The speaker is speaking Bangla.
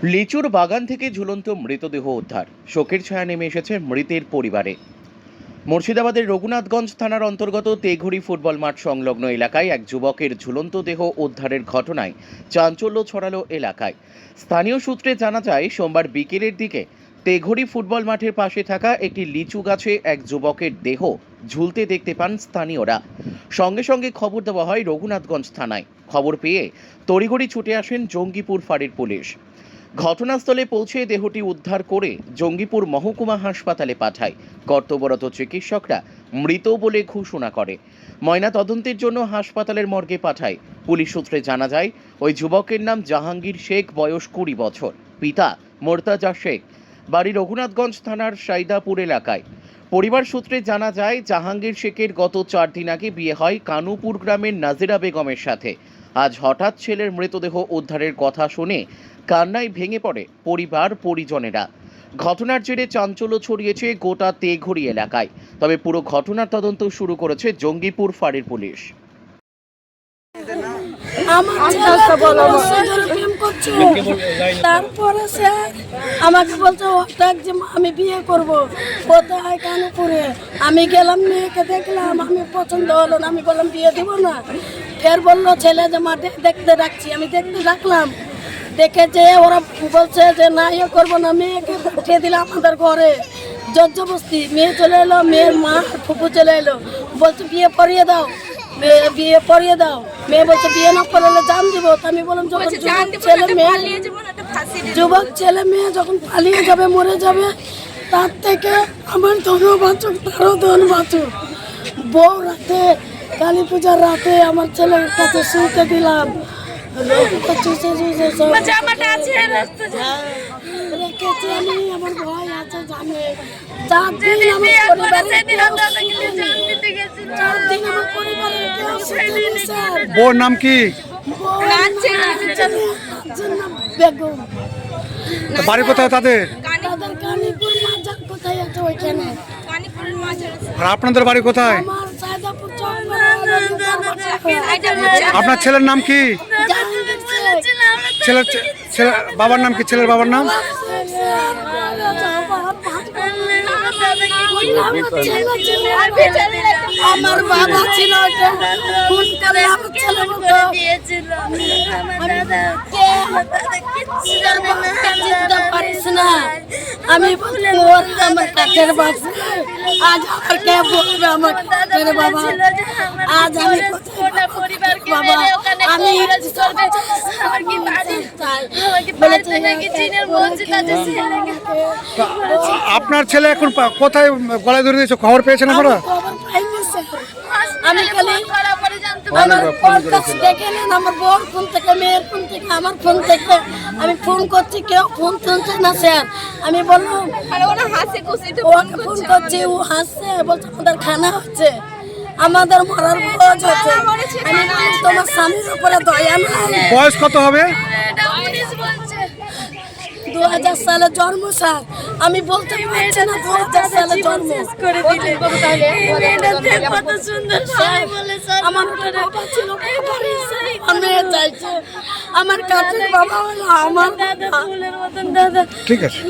লিচুর বাগান থেকে ঝুলন্ত মৃতদেহ উদ্ধার, শোকের ছায়া নেমে এসেছে মৃতের পরিবারে। মুর্শিদাবাদের রঘুনাথগঞ্জ থানার অন্তর্গত তেঘড়ি ফুটবল মাঠ সংলগ্ন এলাকায় এক যুবকের ঝুলন্ত দেহ উদ্ধারের ঘটনায় চাঞ্চল্য ছড়ালো এলাকায়। স্থানীয় সূত্রে জানা যায়, সোমবার বিকেলের দিকে তেঘড়ি ফুটবল মাঠের পাশে থাকা একটি লিচু গাছে এক যুবকের দেহ ঝুলতে দেখতে পান স্থানীয়রা। সঙ্গে সঙ্গে খবর দেওয়া হয় রঘুনাথগঞ্জ থানায়। খবর পেয়ে তড়িঘড়ি ছুটে আসেন জঙ্গিপুর ফাঁড়ির পুলিশ। ঘটনাস্থলে পৌঁছে দেহটি উদ্ধার করে জঙ্গিপুর মহকুমা হাসপাতালে পাঠায়। কর্তব্যরত চিকিৎসকরা মৃত বলে ঘোষণা করে। ময়না তদন্তের জন্য হাসপাতালের মর্গে পাঠায়। পুলিশ সূত্রে জানা যায়, ওই যুবকের নাম জাহাঙ্গীর শেখ, বয়স 20 বছর। পিতা মোর্তাজা শেখ, বাড়ি রঘুনাথগঞ্জ থানার সাইদাপুর এলাকায়। পরিবার সূত্রে জানা যায়, জাহাঙ্গীর শেখের গত 4 দিন আগে বিয়ে হয় কানুপুর গ্রামের নাজিরা বেগমের সাথে। আজ হঠাৎ ছেলের মৃতদেহ উদ্ধারের কথা শুনে কান্নায় ভেঙে পড়ে পরিবার পরিজনেরা। ঘটনার জেরে চাঞ্চল্য ছড়িয়েছে গোটা তেঘড়ি এলাকায়। তবে পুরো ঘটনার তদন্ত শুরু করেছে জঙ্গিপুর ফাঁড়ির পুলিশ। তারপরে স্যার আমাকে বলছে যে আমি বিয়ে করবো কোথায় কানুপুরে। আমি গেলাম, মেয়েকে দেখলাম, আমি পছন্দ হলো না, আমি বললাম বিয়ে দিব না। ফের বললো ছেলে যে মাঠে দেখতে রাখছি, আমি দেখতে রাখলাম। দেখে যে ওরা বলছে যে না ইয়ে করবো না, মেয়েকে উঠিয়ে দিলাম আমাদের ঘরে জবরদস্তি। মেয়ে চলে এলো, মেয়ের মা ফুপু চলে এলো, বলছে বিয়ে পড়িয়ে দাও, বিয়ে পড়িয়ে দাও। মেয়ে বলছে বিয়ে না করলে জান দিব। আমি বললাম যখন যুবক ছেলে মেয়ে যখন পালিয়ে যাবে, মরে যাবে, তার থেকে আমার ধনও বাঁচুক, তারও ধন বাঁচুক। বউ রাতে, কালী পূজার রাতে আমার ছেলের কাছে শুতে দিলাম। আমার ভয় আছে জানে। 4 দিন আমার বোর নাম কি? বেগম। বাড়ি কোথায় তাদের? কানীপুর মাজার কোথায় আছে ওইখানে। আর আপনাদের বাড়ি কোথায়? আমার সায়দাপুর আপনার ছেলের নাম কি? ছেলের বাবার নাম কি? ছেলের বাবার নাম? আমার বাবা ছিল, পারিস না। আমি আমার কাছের বাবা, আজ আমার কে বলবে আমার কাছের বাবা। আজ আমি বাবা, আমি আপনার ছেলে এখন কোথায় গলায় ধরে দিয়েছে? খবর পেয়েছেন আপনারা? আমি খালি আমার ফোন দেখে নেন, আমার বড় ফোন থেকে, মেয়ের ফোন থেকে, আমার ফোন থেকে আমি ফোন করছি, কেউ ফোন তুলছে না স্যার। আমি বললাম ফোন করছি, ও হাসছে, বলছে আমাদের খানা হচ্ছে, আমাদের মরার ভোজ হচ্ছে। আমি বললাম তোমার স্বামীর উপরে দয়া নাই। বয়স কত হবে? 2000 সালে জন্ম স্যার। আমি বলতে পারছি না 2000 সালে জন্ম। আমার বাবা ছিল, আমি চাইছে আমার কাছের বাবা হলো আমার দাদা। ঠিক আছে।